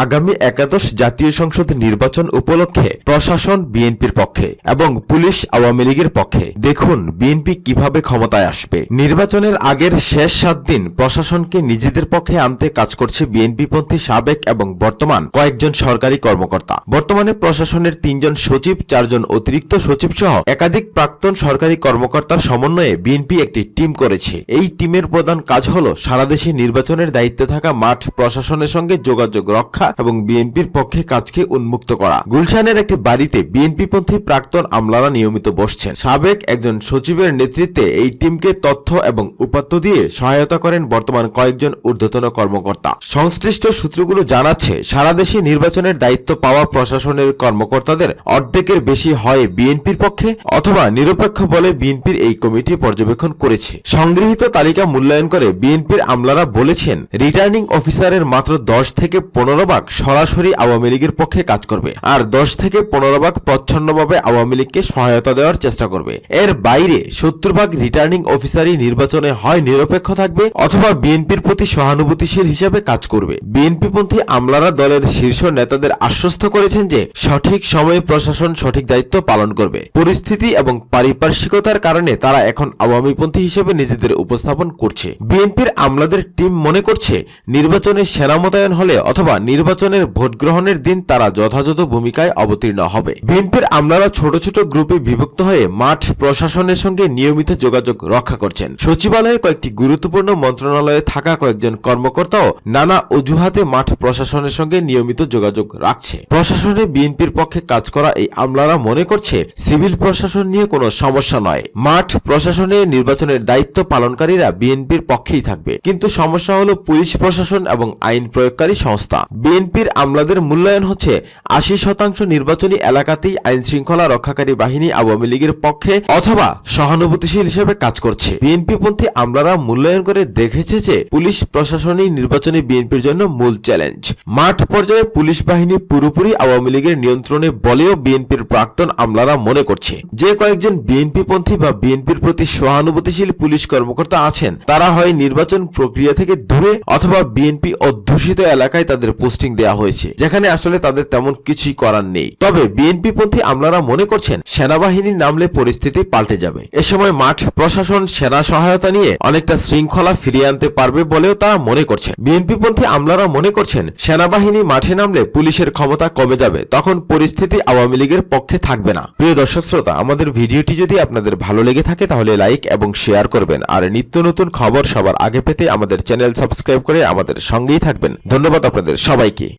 আগামী একাদশ জাতীয় সংসদ নির্বাচন উপলক্ষে প্রশাসন বিএনপির পক্ষে এবং পুলিশ আওয়ামী লীগের পক্ষে। দেখুন বিএনপি কিভাবে ক্ষমতায় আসবে। নির্বাচনের আগের শেষ 7 দিন প্রশাসনকে নিজেদের পক্ষে আনতে কাজ করছে বিএনপিপন্থী সাবেক এবং বর্তমান কয়েকজন সরকারি কর্মকর্তা। বর্তমানে প্রশাসনের 3 জন সচিব, 4 জন অতিরিক্ত সচিব সহ একাধিক প্রাক্তন সরকারি কর্মকর্তার সমন্বয়ে বিএনপি একটি টিম করেছে। এই টিমের প্রধান কাজ হল সারা দেশে নির্বাচনের দায়িত্বে থাকা মাঠ প্রশাসনের সঙ্গে যোগাযোগ রক্ষা এবং বিএনপির পক্ষে কাজকে উন্মুক্ত করা। গুলশানের একটি বাড়িতে বিএনপিপন্থী প্রাক্তন আমলারা নিয়মিত বসছেন। সাবেক একজন সচিবের নেতৃত্বে এই টিমকে তথ্য এবং উপাত্ত দিয়ে সহায়তা করেন বর্তমান কয়েকজন ঊর্ধ্বতন কর্মকর্তা। সংশ্লিষ্ট সূত্রগুলো জানাচ্ছে সারা দেশে নির্বাচনের দায়িত্ব পাওয়া প্রশাসনের কর্মকর্তাদের অর্ধেকের বেশি হয় বিএনপির পক্ষে অথবা নিরপেক্ষ বলে বিএনপির এই কমিটি পর্যবেক্ষণ করেছে। সংগৃহীত তালিকা মূল্যায়ন করে বিএনপির আমলারা বলেছেন রিটার্নিং অফিসারের মাত্র 10 থেকে 15 ভাগ সরাসরি আওয়ামী লীগের পক্ষে কাজ করবে, আর 10 থেকে 15 ভাগ প্রচ্ছন্নভাবে আওয়ামী লীগকে সহায়তা দেওয়ার চেষ্টা করবে। এর বাইরে 70 ভাগ রিটার্নিং অফিসারই নির্বাচনে হয় নিরপেক্ষ থাকবে অথবা বিএনপির প্রতি সহানুভূতিশীল হিসেবে কাজ করবে। বিএনপিপন্থী আমলারা দলের শীর্ষ নেতাদের আশ্বস্ত করেছেন যে সঠিক সময়ে প্রশাসন সঠিক দায়িত্ব পালন করবে। পরিস্থিতি এবং পারিপার্শ্বিকতার কারণে তারা এখন আওয়ামীপন্থী হিসেবে নিজেদের উপস্থাপন করছে। বিএনপির আমলাদের টিম মনে করছে নির্বাচনে সেনা মোতায়েন হলে অথবা নির্বাচনের ভোট গ্রহণের দিন তারা যথাযথ ভূমিকায় অবতীর্ণ হবে। বিএনপির আমলারা ছোট ছোট গ্রুপে বিভক্ত হয়ে মাঠ প্রশাসনের সঙ্গে নিয়মিত যোগাযোগ রক্ষা করছেন। সচিবালয়ে কয়েকটি গুরুত্বপূর্ণ মন্ত্রণালয়ে থাকা কয়েকজন কর্মকর্তাও নানা অজুহাতে মাঠ প্রশাসনের সঙ্গে নিয়মিত যোগাযোগ রাখছে। প্রশাসনে বিএনপির পক্ষে কাজ করা এই আমলারা মনে করছে সিভিল প্রশাসন নিয়ে কোনো সমস্যা নয়, মাঠ প্রশাসনে নির্বাচনের দায়িত্ব পালনকারীরা বিএনপির পক্ষেই থাকবে। কিন্তু সমস্যা হলো পুলিশ প্রশাসন এবং আইন প্রয়োগকারী সংস্থা। বিএনপির আমলাদের মূল্যায়ন হচ্ছে 80% নির্বাচনী এলাকাতেই আইন শৃঙ্খলা রক্ষাকারী বাহিনী আওয়ামী লীগের পক্ষে অথবা সহানুভূতিশীল হিসেবে কাজ করছে। বিএনপিপন্থী আমলারা মূল্যায়ন করে দেখেছে যে পুলিশ প্রশাসনই নির্বাচনে বিএনপির জন্য মূল চ্যালেঞ্জ। মাঠ পর্যায়ে পুলিশ বাহিনী পুরোপুরি আওয়ামী লীগের নিয়ন্ত্রণে বলেও বিএনপির প্রাক্তন আমলারা মনে করছে। যে কয়েকজন বিএনপিপন্থী বা বিএনপির প্রতি সহানুভূতিশীল পুলিশ কর্মকর্তা আছেন তারা হয় নির্বাচন প্রক্রিয়া থেকে দূরে অথবা বিএনপি অধ্যুষিত এলাকায় তাদের পোস্টিং দেওয়া হয়েছে, যেখানে আসলে তাদের তেমন কিছুই করার নেই। তবে বিএনপিপন্থী আমলারা মনে করছেন সেনাবাহিনী নামলে পরিস্থিতি পাল্টে যাবে। এ সময় মাঠ প্রশাসন সেনা সহায়তা নিয়ে অনেকটা শৃঙ্খলা ফিরিয়ে আনতে পারবে বলেও তারা মনে করছেন। বিএনপিপন্থী আমলারা মনে করছেন সেনাবাহিনী মাঠে নামলে পুলিশের ক্ষমতা কমে যাবে, তখন পরিস্থিতি আওয়ামী লীগের পক্ষে থাকবে না। প্রিয় দর্শক শ্রোতা, আমাদের ভিডিওটি যদি আপনাদের ভালো লেগে থাকে তাহলে লাইক এবং শেয়ার করবেন, আর নিত্য নতুন খবর সবার আগে পেতে আমাদের চ্যানেল সাবস্ক্রাইব করে আমাদের সঙ্গেই থাকবেন। ধন্যবাদ আপনাদের সবাইকে।